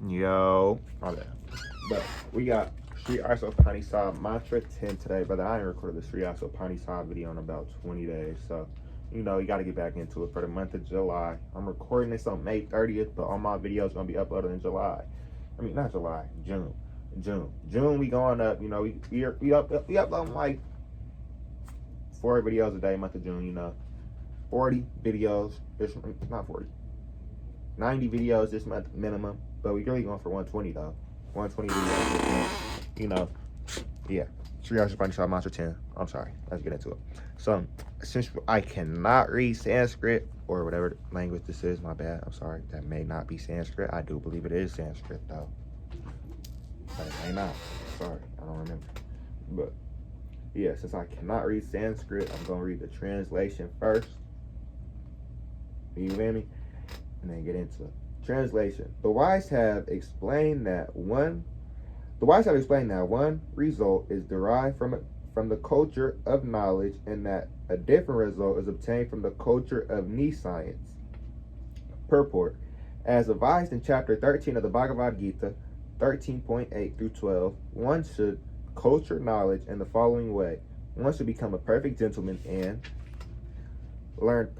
Yo, my bad. But we got Sri Isopanisad Mantra 10 today, brother. I ain't recorded the Sri Isopanisad video in about 20 days. So, you got to get back into it for the month of July. I'm recording this on May 30th, but all my videos going to be uploaded in July. I mean, not July, June. June, we going up, we uploading like 4 videos a day, month of June, 40 videos. It's not 40. 90 videos this month minimum, but we really going for 120 though. 120 videos. Yeah. Sri Isopanisad Mantra 10. I'm sorry. Let's get into it. So, since I cannot read Sanskrit or whatever language this is, my bad. I'm sorry. That may not be Sanskrit. I do believe it is Sanskrit though. But it may not. Sorry. I don't remember. But yeah, since I cannot read Sanskrit, I'm going to read the translation first. You feel me? And then get into it. Translation. The wise have explained that one result is derived from the culture of knowledge, and that a different result is obtained from the culture of Nescience. Purport. As advised in chapter 13 of the Bhagavad Gita, 13.8 through 12, one should culture knowledge in the following way. One should become a perfect gentleman and learn to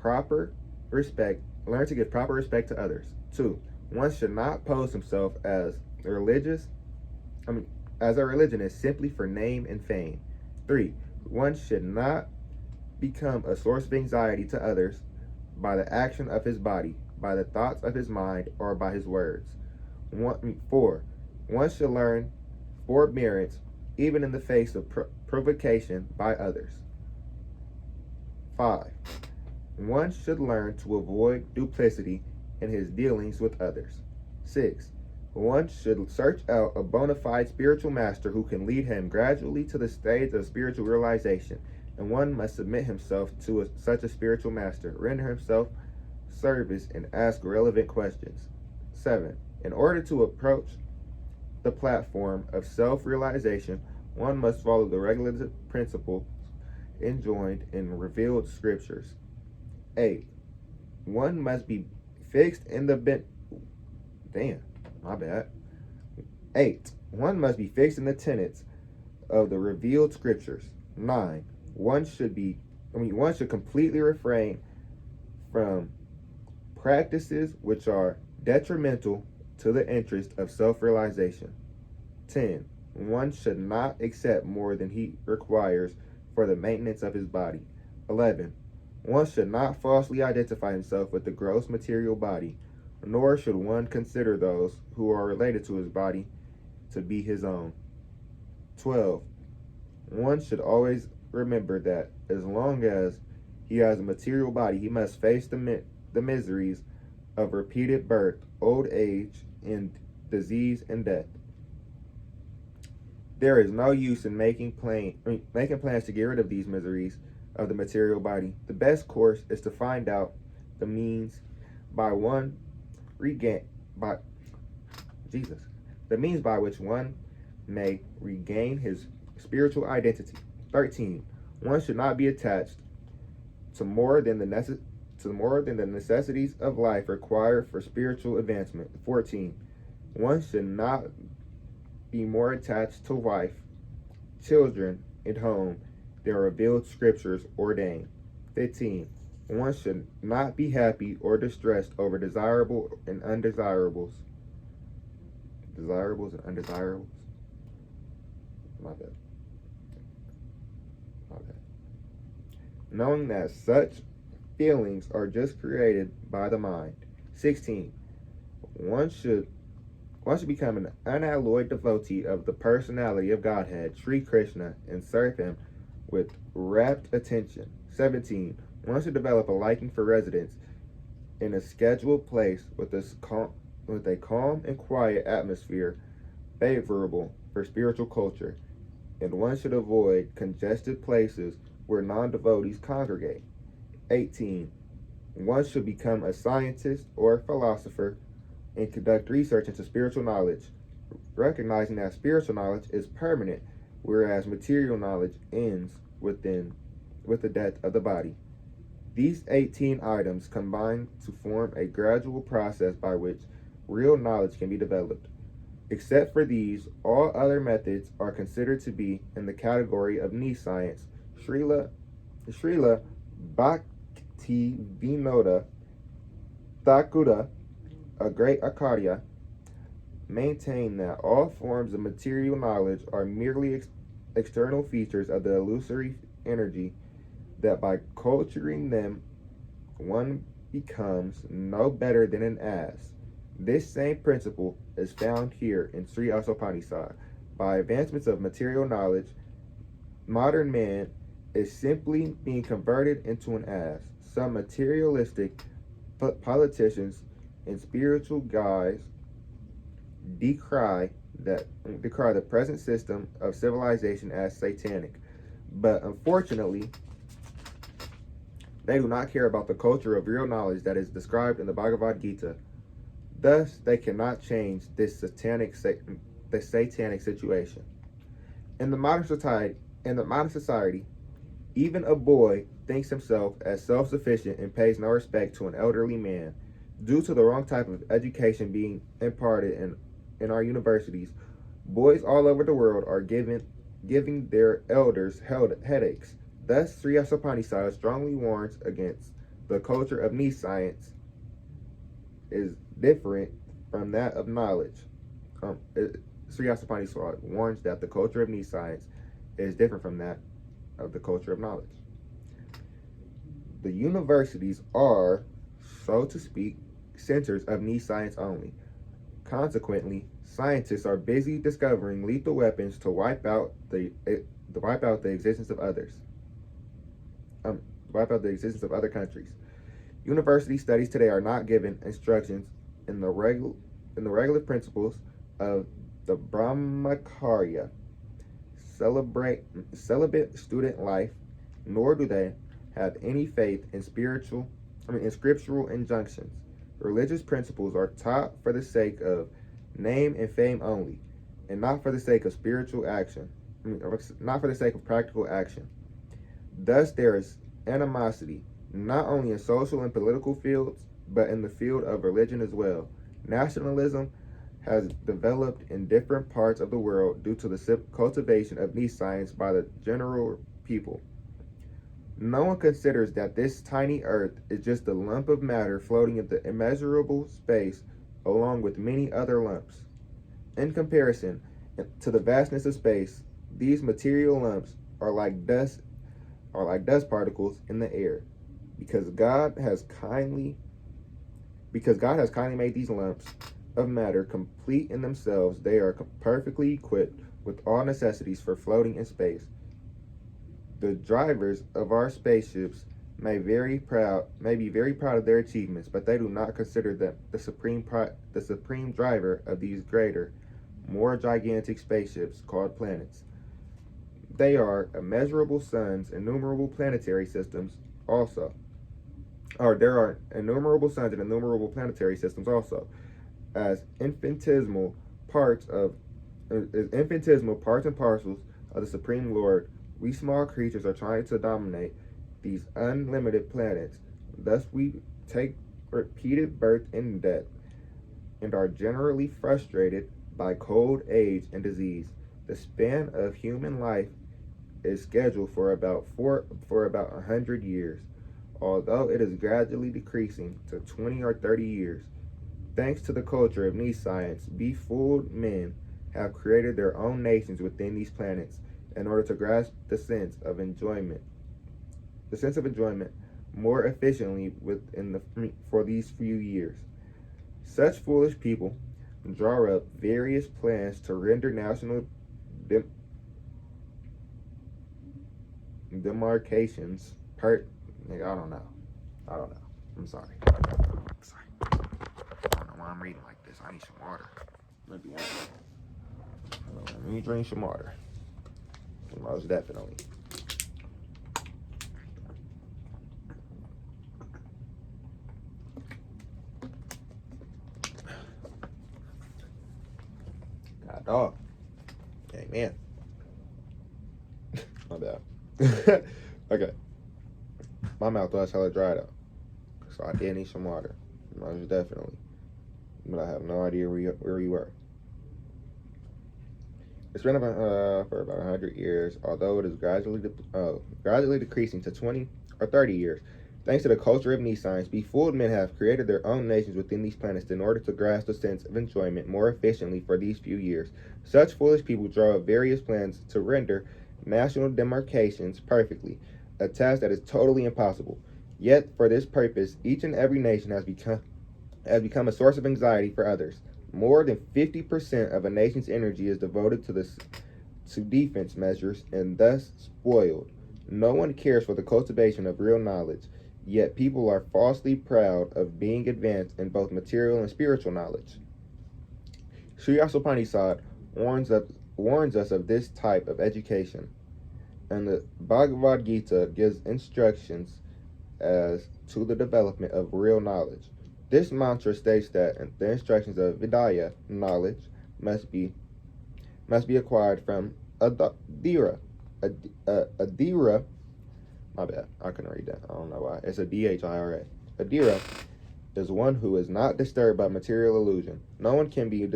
give proper respect to others. 2. One should not pose himself as a religionist simply for name and fame. 3. One should not become a source of anxiety to others by the action of his body, by the thoughts of his mind, or by his words. 4. One should learn forbearance even in the face of provocation by others. 5. One should learn to avoid duplicity in his dealings with others. 6. One should search out a bona fide spiritual master who can lead him gradually to the stage of spiritual realization, and one must submit himself to such a spiritual master, render himself service, and ask relevant questions. 7. In order to approach the platform of self-realization, one must follow the regulative principles enjoined in revealed scriptures. 8. One must be fixed in the One must be fixed in the tenets of the revealed scriptures. 9. One should completely refrain from practices which are detrimental to the interest of self-realization. 10. One should not accept more than he requires for the maintenance of his body. 11. One should not falsely identify himself with the gross material body, nor should one consider those who are related to his body to be his own. 12. One should always remember that as long as he has a material body, he must face the miseries of repeated birth, old age, and disease and death. There is no use in making plans to get rid of these miseries of the material body. The best course is to find out the means by which one may regain his spiritual identity. 13. One should not be attached to more than the necessities of life required for spiritual advancement. 14. One should not be more attached to wife, children, and home than revealed scriptures ordain. 15. One should not be happy or distressed over desirable and undesirables. Desirables and undesirables. My bad. Knowing that such feelings are just created by the mind. 16. One should become an unalloyed devotee of the personality of Godhead, Sri Krishna, and serve him with rapt attention. 17. One should develop a liking for residence in a scheduled place with a calm and quiet atmosphere favorable for spiritual culture, and one should avoid congested places where non-devotees congregate. 18. One should become a scientist or a philosopher and conduct research into spiritual knowledge, recognizing that spiritual knowledge is permanent, whereas material knowledge ends with the death of the body. These 18 items combine to form a gradual process by which real knowledge can be developed. Except for these, all other methods are considered to be in the category of Nescience. Srila Bhaktivinoda Thakur, a great Acharya, maintained that all forms of material knowledge are merely external features of the illusory energy, that by culturing them one becomes no better than an ass. This same principle is found here in Sri Isopanisad. By advancements of material knowledge, modern man is simply being converted into an ass. Some materialistic politicians and spiritual guys decry the present system of civilization as satanic, but unfortunately they do not care about the culture of real knowledge that is described in the Bhagavad Gita. Thus, they cannot change this satanic situation. In the modern society, even a boy thinks himself as self-sufficient and pays no respect to an elderly man. Due to the wrong type of education being imparted in our universities, boys all over the world are giving their elders headaches. Thus, Sri Isopanisad strongly warns against the culture of Nescience is different from that of knowledge. Sri Isopanisad warns that the culture of Nescience is different from that of the culture of knowledge. The universities are, so to speak, centers of Nescience only. Consequently, scientists are busy discovering lethal weapons to wipe out the existence of others. Wipe out the existence of other countries. University studies today are not given instructions in the regular principles of the Brahmacharya, celibate student life, nor do they have any faith in scriptural injunctions. Religious principles are taught for the sake of name and fame only, and not for the sake of spiritual action. Not for the sake of practical action. Thus, there is animosity, not only in social and political fields, but in the field of religion as well. Nationalism has developed in different parts of the world due to the cultivation of Nescience by the general people. No one considers that this tiny earth is just a lump of matter floating into immeasurable space along with many other lumps. In comparison to the vastness of space, these material lumps are like dust particles in the air. Because God has kindly made these lumps of matter complete in themselves, they are perfectly equipped with all necessities for floating in space. The drivers of our spaceships may be very proud of their achievements, but they do not consider them the supreme driver of these greater, more gigantic spaceships called planets. They are immeasurable suns, innumerable planetary systems also. Or there are innumerable suns and innumerable planetary systems also, as infinitesimal parts and parcels of the Supreme Lord. We small creatures are trying to dominate these unlimited planets. Thus we take repeated birth and death, and are generally frustrated by cold, age, and disease. The span of human life is scheduled for about 100 years, although it is gradually decreasing to 20 or 30 years. Thanks to the culture of Nescience, befooled men have created their own nations within these planets in order to grasp the sense of enjoyment more efficiently for these few years. Such foolish people draw up various plans to render national demarcations I don't know. I'm sorry. I don't know why I'm reading like this. I need some water. Let me drink some water. Most definitely. God dog. Amen. My bad. Okay. My mouth was hella dried up, so I did need some water. Most definitely. But I have no idea where you were. It's been for about 100 years, although it is gradually decreasing to 20 or 30 years. Thanks to the culture of Nescience, befooled men have created their own nations within these planets in order to grasp the sense of enjoyment more efficiently for these few years. Such foolish people draw up various plans to render national demarcations perfectly, a task that is totally impossible. Yet, for this purpose, each and every nation has become a source of anxiety for others. More than 50% of a nation's energy is devoted to defense measures and thus spoiled. No one cares for the cultivation of real knowledge, yet people are falsely proud of being advanced in both material and spiritual knowledge. Sri Isopanisad warns us of this type of education, and the Bhagavad Gita gives instructions as to the development of real knowledge. This mantra states that the instructions of Vidya knowledge must be acquired from Adhira. Adhira, my bad, I couldn't read that. I don't know why. It's a Dhira. Adhira is one who is not disturbed by material illusion. No one can be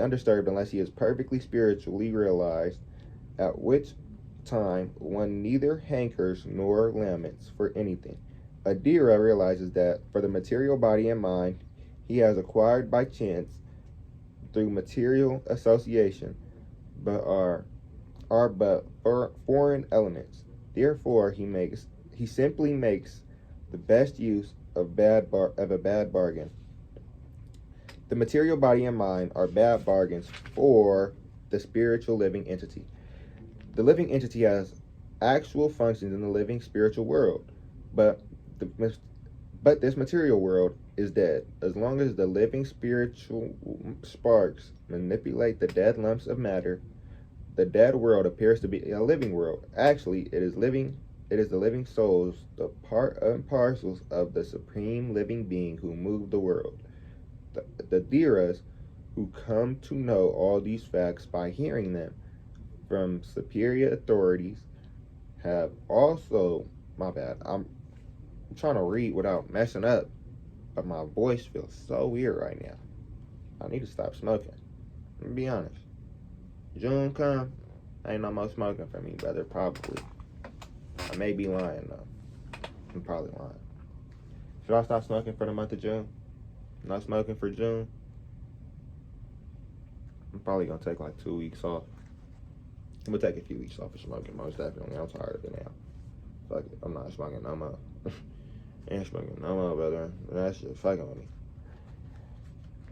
undisturbed unless he is perfectly spiritually realized, at which time one neither hankers nor laments for anything. Adira realizes that for the material body and mind he has acquired by chance through material association, but are but foreign elements. Therefore, he simply makes the best use of a bad bargain. The material body and mind are bad bargains for the spiritual living entity. The living entity has actual functions in the living spiritual world, but this material world is dead. As long as the living spiritual sparks manipulate the dead lumps of matter, the dead world appears to be a living world. Actually, it is the living souls, the part and parcels of the supreme living being who move the world. The Dhiras, who come to know all these facts by hearing them from superior authorities, have also, my bad, I'm trying to read without messing up, but my voice feels so weird right now. I need to stop smoking. Let me be honest. June come, ain't no more smoking for me, brother, probably. I may be lying, though. I'm probably lying. Should I stop smoking for the month of June? No smoking for June? I'm probably going to take like 2 weeks off. I'm going to take a few weeks off of smoking, most definitely. I'm tired of it now. Fuck it. I'm not smoking no more. Ain't smoking no more, brother. That shit fucking with me.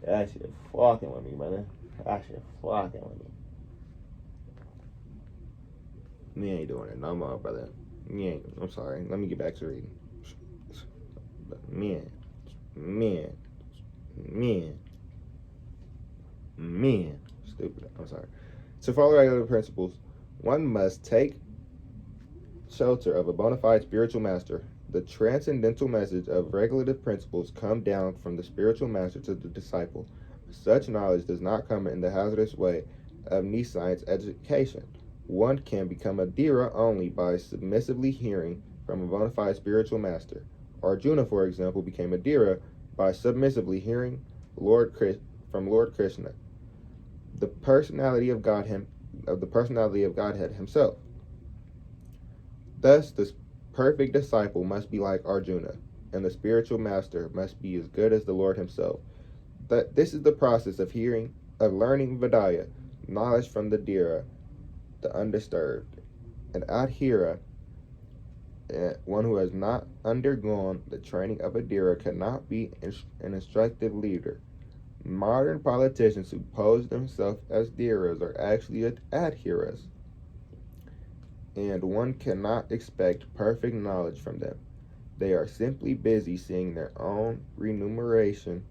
That shit fucking with me, brother. That shit fucking with me. Me ain't doing it no more, brother. Me ain't. I'm sorry. Let me get back to reading. Men. Stupid. I'm sorry. To follow regular principles, one must take shelter of a bona fide spiritual master. The transcendental message of regulative principles come down from the spiritual master to the disciple. Such knowledge does not come in the hazardous way of Nescience education. One can become a Dhira only by submissively hearing from a bona fide spiritual master. Arjuna, for example, became a Dhira by submissively hearing from Lord Krishna, the personality of Godhead himself. Thus, the perfect disciple must be like Arjuna, and the spiritual master must be as good as the Lord himself. This is the process of learning Vidya, knowledge from the Dhira, the undisturbed. An Adhira, one who has not undergone the training of a Dhira, cannot be an instructive leader. Modern politicians who pose themselves as Dhiras are actually Adhiras, and one cannot expect perfect knowledge from them. They are simply busy seeing their own remuneration.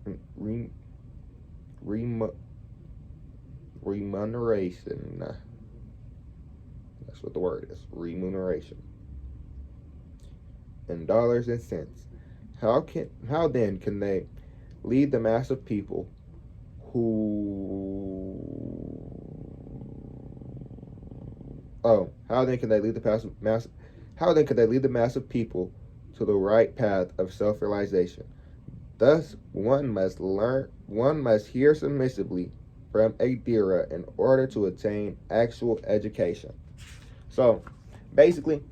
That's what the word is. Remuneration. In dollars and cents. How then can they lead the mass of people how then can they lead the mass of people to the right path of self-realization? Thus one must hear submissively from a Dira in order to attain actual education. So, basically,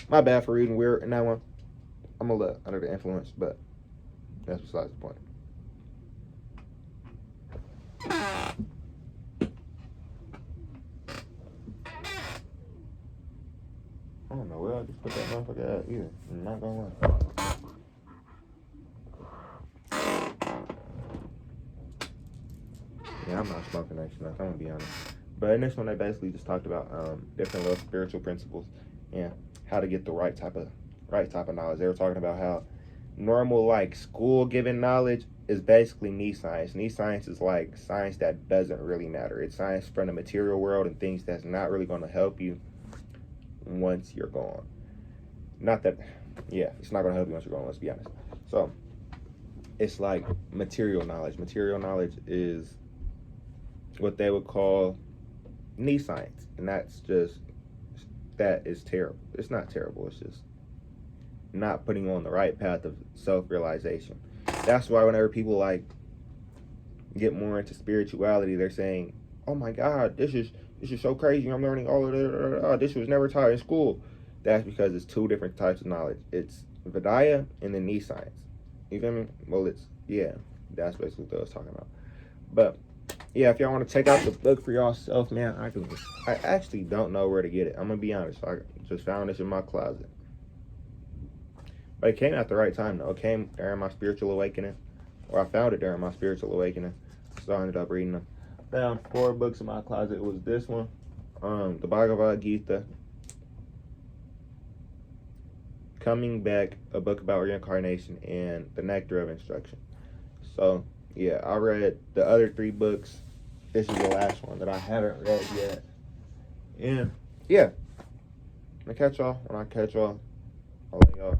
my bad for reading weird in that one. I'm a little under the influence, but that's besides the point. I don't know where I just put that motherfucker at either. I'm not gonna lie. Yeah, I'm not smoking that shit. I'm gonna be honest. But in this one, they basically just talked about different little spiritual principles and how to get the right type of knowledge. They were talking about how normal like school given knowledge is basically Nescience. Nescience is like science that doesn't really matter. It's science from the material world and things that's not really going to help you once you're gone. Not that, yeah, it's not going to help you once you're gone. Let's be honest. So it's like material knowledge. Material knowledge is what they would call Nescience, and that is terrible. It's not terrible. It's just not putting you on the right path of self-realization. That's why whenever people like get more into spirituality, they're saying, "Oh my God, this is so crazy. I'm learning all of this. This was never taught in school." That's because it's two different types of knowledge. It's Vidya and then Nescience. You feel me? Well, that's basically what I was talking about. But yeah, if y'all want to check out the book for yourself, man, I actually don't know where to get it. I'm gonna be honest. I just found this in my closet. But it came at the right time, though. It came during my spiritual awakening, or I found it during my spiritual awakening, so I ended up reading them. I found 4 books in my closet. It was this one, the Bhagavad Gita, Coming Back, a book about reincarnation, and The Nectar of Instruction. So, yeah, I read the other 3 books. This is the last one that I haven't read yet. And, yeah, I'm going to catch y'all when I catch y'all. I'll let y'all